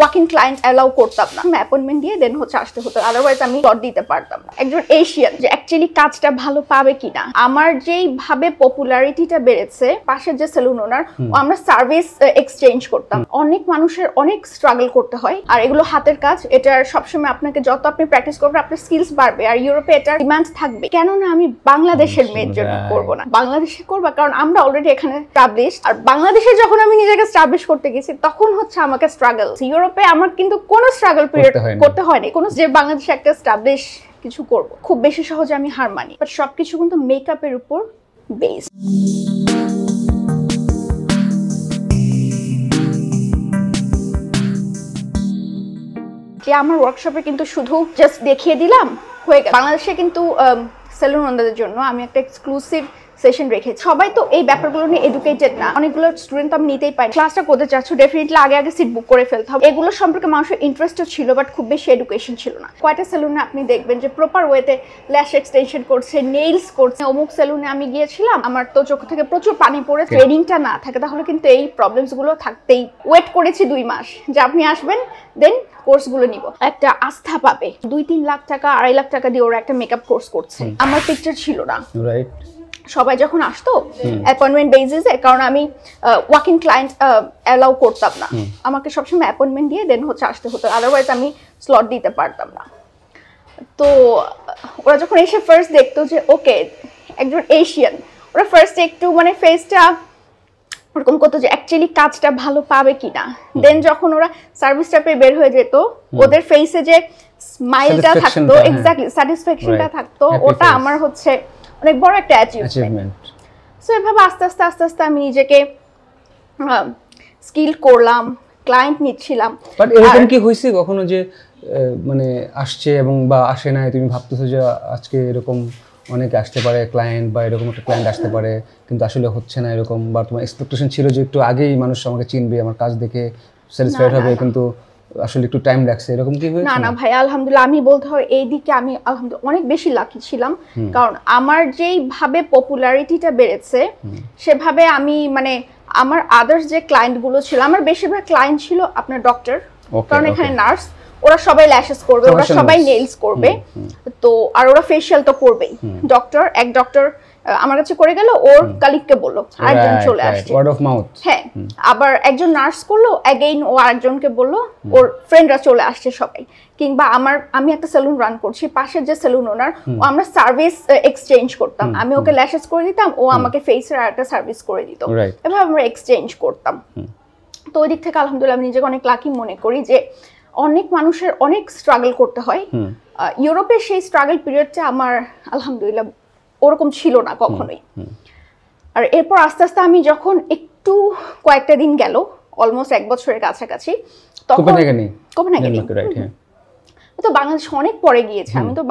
Walk in client allow করতাম না, আমি অ্যাপয়েন্টমেন্ট দিয়ে দেন হচ্ছে আসতে হতো, আদারওয়াইজ আমি স্লট দিতে পারতাম না। একজন এশিয়ান যে অ্যাকচুয়ালি কাজটা ভালো পাবে কিনা, আমার যেই ভাবে পপুলারিটিটা বেড়েছে, পাশের যে সেলুন ওনার, আমরা সার্ভিস এক্সচেঞ্জ করতাম। অনেক মানুষের অনেক স্ট্রাগল করতে হয়, আর এগুলো হাতের কাজ, এটার সবসময় আপনাকে যত আপনি প্র্যাকটিস করবেন আপনার স্কিলস বাড়বে, আর ইউরোপে এটার ডিমান্ড থাকবে। কেননা আমি বাংলাদেশের মেয়ের জন্য করবো না, বাংলাদেশে করবো, কারণ আমরা অলরেডি এখানে এস্টাবলিশ। আর বাংলাদেশে যখন আমি নিজেকে এস্টাবলিশ করতে গেছি তখন হচ্ছে আমাকে স্ট্রাগল। ইউরোপে আমার কিন্তু কোনো স্ট্রাগল পিরিয়ড করতে হয়নি, কোনো যে বাংলাদেশে একটা এস্টাবলিশ কিছু করব খুব বেশি সহজে আমি হার মানি। বাট সবকিছু কিন্তু মেকআপের উপর বেস। যে আমার ওয়ার্কশপে কিন্তু শুধু জাস্ট দেখিয়ে দিলাম হয়ে গেল। বাংলাদেশে কিন্তু সেলুন ওনারদের জন্য আমি একটা এক্সক্লুসিভ সেশন রেখেছি। সবাই তো এই ব্যাপারগুলো নিয়ে এডুকেটেড না, অনেকগুলো স্টুডেন্ট আমি নিতেই পারি। ক্লাসটা করতে চাচ্ছ, ডেফিনেটলি আগে সিট বুক করে ফেলতে হবে। এগুলো সম্পর্কে মানুষের ইন্টারেস্টও ছিল, বাট খুব বেশি এডুকেশন ছিল না। কয়টা সেলুনে আপনি দেখবেন যে প্রপার ওয়েতে ল্যাশ এক্সটেনশন করছে, নেইলস করছে। অমুক সেলুনে আমি গিয়েছিলাম, আমার তো চোখ থেকে প্রচুর পানি পড়ে, ট্রেনিংটা না থাকে তাহলে কিন্তু এই প্রবলেমসগুলো থাকতেই। ওয়েট করেছি 2 মাস যে আপনি আসবেন, দেন কোর্সগুলো নিব। একটা আস্থা পাবে। 2-3 লাখ টাকা 2.5 লাখ টাকা দিয়ে ওরা একটা মেকআপ কোর্স করছে। আমার পিকচার ছিল না, রাইট? সবাই যখন আসতো অ্যাপয়েন্টমেন্ট বেসিসে, কারণ আমি ওয়াক ইন ক্লায়েন্ট অ্যালাউ করতাম না, আমাকে সবসময় অ্যাপয়েন্টমেন্ট দিয়ে দেন হচ্ছে আসতে হতো, আদারওয়াইজ আমি স্লট দিতে পারতাম না। তো ওরা যখন এসে ফার্স্ট দেখতো যে ওকে একজন এশিয়ান, ওরা ফার্স্ট একটু মানে ফেসটা ওরকম করতো যে অ্যাকচুয়ালি কাজটা ভালো পাবে কিনা। দেন যখন ওরা সার্ভিসটা পেয়ে বের হয়ে যেত, ওদের ফেসে যে স্মাইলটা থাকতো, এক্স্যাক্টলি স্যাটিসফ্যাকশনটা থাকতো, ওটা আমার হচ্ছে অনেক বড় একটা অ্যাচিভমেন্ট। সো এভাবে আস্তে আস্তে আমি নিজেকে স্কিল করলাম, ক্লায়েন্ট নিচ্ছিলাম। বাট এরকম কি হয়েছে কখনো যে মানে আসছে এবং বা আসে না, তুমি ভাবতেছো যে আজকে এরকম অনেকে আসতে পারে ক্লায়েন্ট, বা এরকম একটা ক্লায়েন্ট আসতে পারে কিন্তু আসলে হচ্ছে না এরকম, বা তোমার এক্সপেকটেশন ছিল যে একটু আগেই মানুষ আমাকে চিনবে, আমার কাজ দেখে স্যাটিসফাইড হবে, কিন্তু আসলে একটু টাইম লাগছে, এরকম কি হয়েছে? না ভাই, আলহামদুলিল্লাহ আমি বলতে হয় এই দিকে আমি আলহামদুলিল্লাহ অনেক বেশি লাকি ছিলাম। কারণ আমার যেই ভাবে পপুলারিটিটা বেড়েছে সেভাবে আমি মানে আমার আদার্স যে ক্লায়েন্ট গুলো ছিল, আমার বেশিরভাগ ক্লায়েন্ট ছিল আপনার ডক্টর, কারণ এখানে নার্স, ওরা সবাই ল্যাশেস করবে, ওরা সবাই নেইলস করবে, তো আর ওরা ফেশিয়াল তো করবেই। ডক্টর এক ডক্টর আমার কাছে করে গেল, ওর কালিগকে বললো, আরেকজন চলে আসছে, ওয়ার্ড অফ মাউথ। হ্যাঁ, আবার একজন নার্স করলো, অ্যাগেইন ও আরেকজনকে বললো, ওর ফ্রেন্ডরা চলে আসছে সবাই। কিংবা আমি একটা সেলুন রান করছি, পাশের যে সেলুন ওনার, আমরা সার্ভিস এক্সচেঞ্জ করতাম। আমি ওকে ল্যাশেস করে দিতাম, ও আমাকে ফেসের একটা সার্ভিস করে দিত, এভাবে আমরা এক্সচেঞ্জ করতাম। তো ওই দিক থেকে আলহামদুলিল্লাহ আমি নিজেকে অনেক লাকি মনে করি যে অনেক মানুষের অনেক স্ট্রাগল করতে হয়। ইউরোপে সেই স্ট্রাগল পিরিয়ডটা আমার আলহামদুলিল্লাহ ওরকম ছিল না কখনোই। আর এরপর আস্তে আস্তে আমি যখন একটু কয়েকটা দিন গেল, অলমোস্ট 1 বছরের কাছাকাছি, তখন কোপেনহেগেনে, তো বাংলাদেশ অনেক পরে গিয়েছে। আমি তো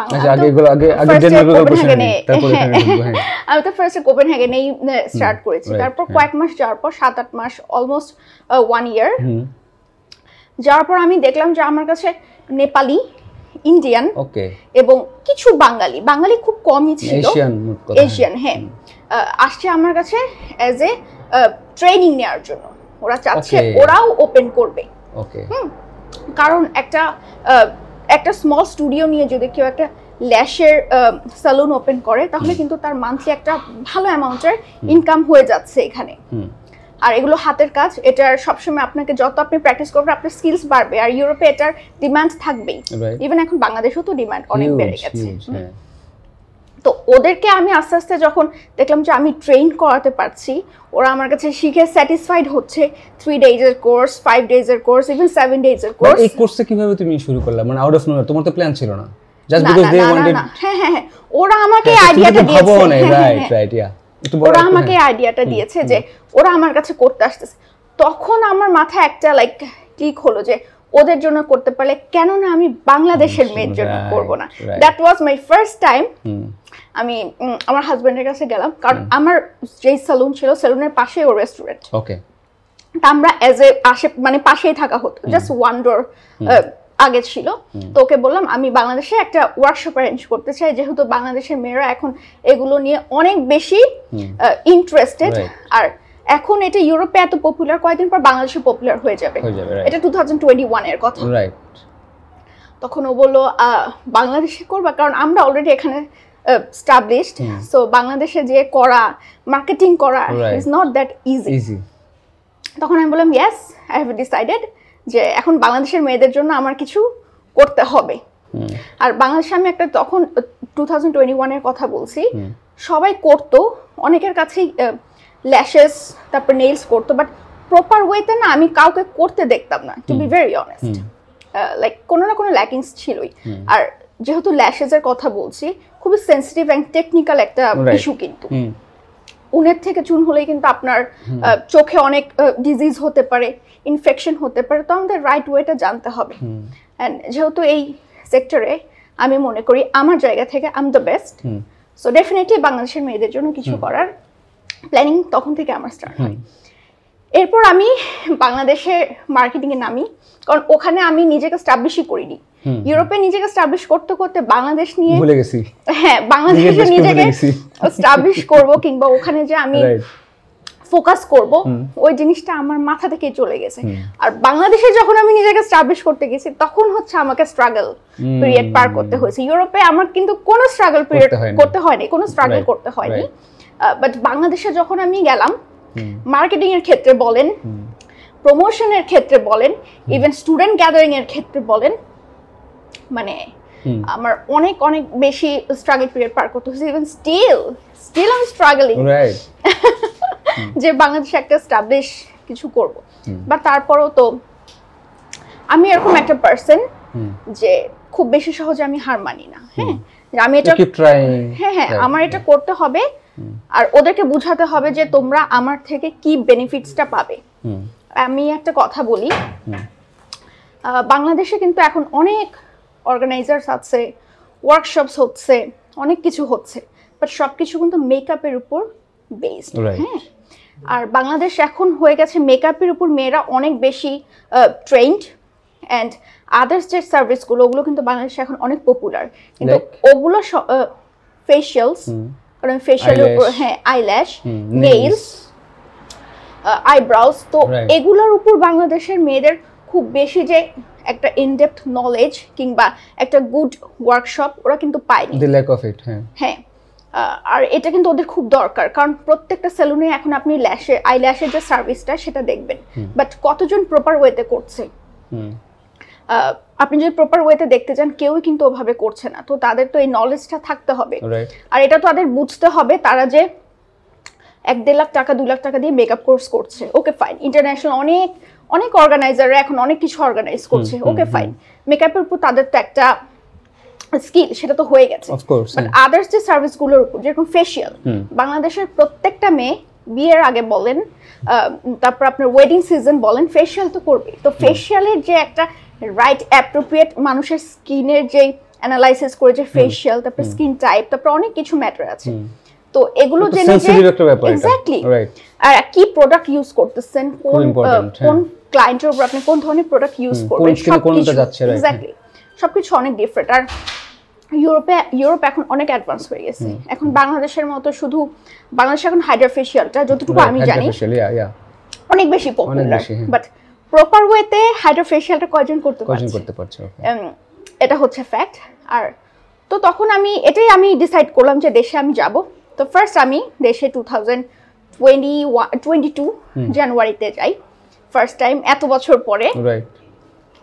আমি তো ফার্স্টে কোপেনহেগেনেই স্টার্ট করেছি। তারপর কয়েক মাস যাওয়ার পর, 7-8 মাস, অলমোস্ট 1 ইয়ার যাওয়ার পর আমি দেখলাম যে আমার কাছে নেপালি, ইন্ডিয়ান এবং কিছু বাঙালি খুব কমই ছিল, এশিয়ান, হ্যাঁ, আসছে আমার কাছে অ্যাজ এ ট্রেনিং নেওয়ার জন্য। ওরা চাচ্ছে ওরাও ওপেন করবে, কারণ একটা স্মল স্টুডিও নিয়ে যদি কেউ একটা ল্যাশের সালুন ওপেন করে তাহলে কিন্তু তার মান্থলি একটা ভালো অ্যামাউন্টের ইনকাম হয়ে যাচ্ছে এখানে। আর এগুলো হাতের কাজ, এটার সবসময় আপনাকে যত আপনি প্র্যাকটিস করবেন আপনার স্কিলস বাড়বে, আর ইউরোপে এটার ডিমান্ড থাকবেই। ইভেন এখন বাংলাদেশেও তো ডিমান্ড অনেক বেড়ে গেছে। তো ওদেরকে আমি আস্তে আস্তে যখন দেখলাম যে আমি ট্রেন করাতে পারছি, ওরা আমার কাছে শিখে স্যাটিসফাইড হচ্ছে। 3 ডেজের কোর্স, 5 ডেজের কোর্স, ইভেন 7 ডেজের কোর্স। এই কোর্সটা কিভাবে তুমি শুরু করলে? মানে আউট অফ নোয়ার, তোমার তো প্ল্যান ছিল না, জাস্ট বিকজ দে ওয়ান্টেড। হ্যাঁ, ওরা আমাকে আইডিয়াটা দিয়েছে, রাইট, ইয়া, ওরা আমাকে আইডিয়াটা দিয়েছে যে ওরা আমার কাছে করতে আসতেছে। তখন আমার মাথায় একটা লাইক ক্লিক হলো যে ওদের জন্য করতে পারলে কেন না আমি বাংলাদেশের মেয়ের জন্য করব না। That was my first time. আমি আমার হাজবেন্ডের কাছে গেলাম, কারণ আমার যেই সেলুন ছিল, সেলুনের পাশে ওর রেস্টুরেন্ট। ওকে, তা আমরা এজ এ মানে পাশেই থাকা হতো, জাস্ট 1 ডোর আগে ছিল। তো ওকে বললাম আমি বাংলাদেশে একটা ওয়ার্কশপ অ্যারেঞ্জ করতে চাই, যেহেতু বাংলাদেশের মেয়েরা এখন এগুলো নিয়ে অনেক বেশি ইন্টারেস্টেড, আর এখন এটা ইউরোপে এত পপুলার, কয়েকদিন পর বাংলাদেশে পপুলার হয়ে যাবে। right. এটা 2021 এর কথা। রাইট। তখন ও বললো বাংলাদেশে করবা, কারণ আমরা অলরেডি এখানে established, সো বাংলাদেশে যে করা, মার্কেটিং করা ইজ নট দ্যাট ইজি। তখন আমি বললাম ইয়েস, আই হ্যাভ ডিসাইডেড যে এখন বাংলাদেশের মেয়েদের জন্য আমার কিছু করতে হবে। আর বাংলাদেশে আমি একটা, তখন 2021 এর কথা বলছি, সবাই করতো, অনেকের কাছেই ল্যাশেস তারপর নেইলস করতো, বাট প্রপার ওয়েতে না আমি কাউকে করতে দেখতাম না, to be very honest. Like কোনো না কোনো ল্যাকিংস ছিলই। আর যেহেতু ল্যাশেসের কথা বলছি, খুবই সেন্সিটিভ অ্যান্ড টেকনিক্যাল একটা ইস্যু, কিন্তু উনের থেকে চুন হলেই কিন্তু আপনার চোখে অনেক ডিজিজ হতে পারে, ইনফেকশন হতে পারে, তো আমাদের রাইট ওয়েটা জানতে হবে। অ্যান্ড যেহেতু এই সেক্টরে আমি মনে করি আমার জায়গা থেকে I am the best, so definitely বাংলাদেশের মেয়েদের জন্য কিছু করার প্ল্যানিং তখন থেকে আমার স্টার্ট হয়। এরপর আমি বাংলাদেশে মার্কেটিংয়ে নামি, কারণ ওখানে আমি নিজেকে স্টাবলিশই করিনি। ইউরোপে নিজেকে স্টাবলিশ করতে করতে বাংলাদেশ নিয়ে ভুলে গেছি। হ্যাঁ, বাংলাদেশে নিজেকে স্টাবলিশ করব কিংবা ওখানে যে আমি ফোকাস করব, ওই জিনিসটা আমার মাথা থেকে চলে গেছে। আর বাংলাদেশে যখন আমি নিজেকে স্টাবলিশ করতে গেছি, তখন হচ্ছে আমাকে স্ট্রাগল পিরিয়ড পার করতে হয়েছে। ইউরোপে আমার কিন্তু কোনো স্ট্রাগল পিরিয়ড করতে হয়নি, কোনো স্ট্রাগল করতে হয়নি। বাট বাংলাদেশে যখন আমি গেলাম, মার্কেটিং এর ক্ষেত্রে বলেন, প্রমোশনের ক্ষেত্রে বলেন, ইভেন স্টুডেন্ট গ্যাদারিং এর ক্ষেত্রে বলেন, মানে আমার অনেক অনেক বেশি স্ট্রাগল পিরিয়ড পার করতে হয়েছে। Even still I am struggling যে বাংলাদেশে একটা এস্টাবলিশ কিছু করব। বা তারপরও তো আমি এরকম একটা পার্সন যে খুব বেশি সহজে আমি হার মানি না। হ্যাঁ, আমি এটা হ্যাঁ আমার এটা করতে হবে, আর ওদেরকে বোঝাতে হবে যে তোমরা আমার থেকে কি বেনিফিটসটা পাবে। আমি একটা কথা বলি, বাংলাদেশে কিন্তু এখন অনেক অর্গানাইজার্স আছে, ওয়ার্কশপস হচ্ছে, অনেক কিছু হচ্ছে, বাট সবকিছু কিন্তু মেকআপের উপর বেসড। হ্যাঁ, আর বাংলাদেশ এখন হয়ে গেছে মেকআপের উপর মেয়েরা অনেক বেশি ট্রেন্ড, অ্যান্ড আদার্স যে সার্ভিসগুলো, ওগুলো কিন্তু বাংলাদেশে এখন অনেক পপুলার। কিন্তু ওগুলো ফেশিয়ালস, কারণ ফেশিয়ালের উপর হ্যাঁ আইল্যাশ, নেইলস, আইব্রাউজ, তো এগুলোর উপর বাংলাদেশের মেয়েদের খুব বেশি যে একটা ইনডেপথ নলেজ কিংবা একটা গুড ওয়ার্কশপ ওরা কিন্তু পায়নি। হ্যাঁ, আর এটা কিন্তু ওদের খুব দরকার, কারণ প্রত্যেকটা সেলুনে এখন আপনি আইল্যাশের যে সার্ভিসটা সেটা দেখবেন, বাট কতজন প্রপার ওয়েতে করছে। আপনি যদি প্রপার ওয়েতে দেখতে চান, কেউই কিন্তু ওভাবে করছে না। তো তাদের তো এই নলেজটা থাকতে হবে, আর এটা তো তাদের বুঝতে হবে তারা যে 1-1.5 লাখ টাকা 2 লাখ টাকা দিয়ে মেকআপ কোর্স করছে, ওকে ফাইন। ইন্টারন্যাশনাল অনেক অনেক অর্গানাইজাররা এখন অনেক কিছু অর্গানাইজ করছে, ওকে ফাইন। মেকআপের উপর তাদের তো একটা স্কিল, সেটা তো হয়ে গেছে। বাট আদার্স যে সার্ভিসগুলোর উপর, যেরকম ফেশিয়াল, বাংলাদেশের প্রত্যেকটা মেয়ে বিয়ের আগে বলেন, তারপর আপনার ওয়েডিং সিজন বলেন, ফেশিয়াল তো করবে। তো ফেশিয়ালের যে একটা রাইট অ্যাপ্রোপ্রিয়েট মানুষের স্কিনের যে অ্যানালাইসিস করে যে ফেশিয়াল, তারপর স্কিন টাইপ, তারপর অনেক কিছু ম্যাটার আছে। তো এগুলো জেনে যে এক্স্যাক্টলি আর কি প্রোডাক্ট ইউজ করতেছেন, কোন ক্লায়েন্টের উপর আপনি কোন ধরনের প্রোডাক্ট ইউজ করবেন, এক্স্যাক্টলি সবকিছু অনেক ডিফারেন্ট। আর ইউরোপ এখন অনেক অ্যাডভান্স হয়ে গেছে। এখন বাংলাদেশের মতো শুধু বাংলাদেশে এখন হাইড্রা ফেশিয়ালটা যতটুকু আমি জানি অনেক বেশি পপুলার, বাট প্রপার ওয়েতে হাইড্রা ফেশিয়ালটা কয়জন করতে পারছে, এটা হচ্ছে ফ্যাক্ট। আর তো তখন এটাই আমি ডিসাইড করলাম যে দেশে আমি যাব। তো ফার্স্ট আমি দেশে 2022 জানুয়ারিতে যাই, ফার্স্ট টাইম এত বছর পরে।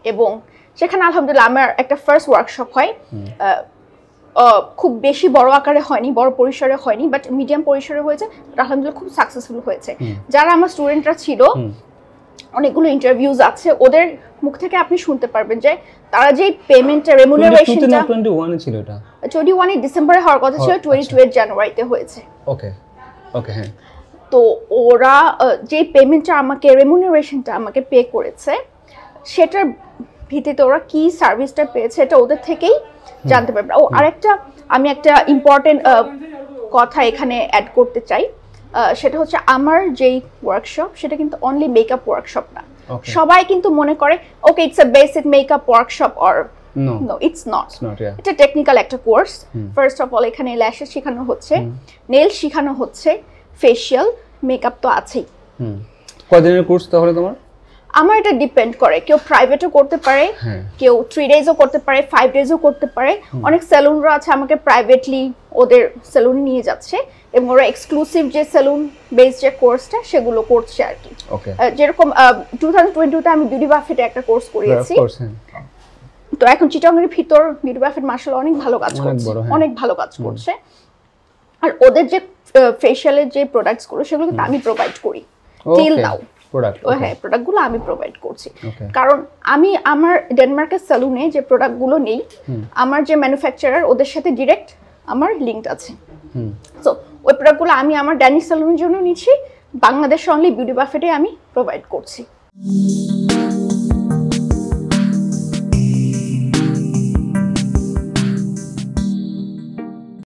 এবং সেখানে আলহামদুলিল্লাহ আমার একটা ফার্স্ট ওয়ার্কশপ হয়, খুব বেশি বড় আকারে হয়নি, বড় পরিসরে হয়নি, বাট মিডিয়াম পরিসরে হয়েছে, আলহামদুলিল্লাহ খুব সাকসেসফুল হয়েছে। যারা আমার স্টুডেন্টরা ছিল, অনেকগুলো ইন্টারভিউজ আছে, ওদের মুখ থেকে আপনি শুনতে পারবেন যে তারা যে পেমেন্টটা রেমুনারেশনটা 21 এ ছিল, এটা 21 এ ডিসেম্বরে হওয়ার কথা ছিল, 22 এর জানুয়ারিতে হয়েছে। ওকে হ্যাঁ। তো ওরা যে পেমেন্টটা আমাকে, রেমুনারেশনটা আমাকে পে করেছে, সেটার ভিত্তিতে ওরা কি সার্ভিসটা পেয়েছে এটা ওদের থেকেই জানতে পারবে। ও আরেকটা আমি একটা ইম্পর্টেন্ট কথা এখানে অ্যাড করতে চাই, সেটা হচ্ছে আমার যেই ওয়ার্কশপ সেটা কিন্তু অনলি মেকআপ ওয়ার্কশপ না। সবাই কিন্তু মনে করে okay it's a basic makeup workshop, or no it's not. এটা টেকনিক্যাল একটা কোর্স। ফার্স্ট অফ অল এখানে ল্যাশেস শেখানো হচ্ছে, নেল শেখানো হচ্ছে, ফেশিয়াল, মেকআপ তো আছেই, কয়দিনের কোর্স তাহলে তোমার? আমার এটা ডিপেন্ড করে, কেউ প্রাইভেটও করতে পারে, কেউ 3 ডেজও করতে পারে, 5 ডেজও করতে পারে। অনেক সেলুনরা আছে আমাকে প্রাইভেটলি ওদের সেলুন নিয়ে যাচ্ছে এবং ওরা এক্সক্লুসিভ যে সেলুন বেস যে কোর্সটা সেগুলো করছে আর কি। যেরকম 2022 তে আমি বিউটি বাফেটে একটা কোর্স করিয়েছি, তো এখন চিটাগংয়ের ভিতর বিউটি বাফেট মার্শাল অনেক ভালো কাজ করছে, অনেক ভালো কাজ করছে। আর ওদের যে ফেশিয়ালের যে প্রোডাক্টস গুলো সেগুলো কিন্তু আমি প্রোভাইড করি টিল নাও। হ্যাঁ, প্রোডাক্টগুলো আমি প্রোভাইড করছি, কারণ আমি আমার ডেনমার্কের সেলুনে যে প্রোডাক্টগুলো নেই, আমার যে ম্যানুফ্যাকচারার ওদের সাথে ডিরেক্ট আমার লিঙ্ক আছে। সো ওই প্রোডাক্টগুলো আমি আমার ড্যানিশ সেলুনের জন্য নিচ্ছি, বাংলাদেশ অনলি বিউটি বাফেটে আমি প্রোভাইড করছি।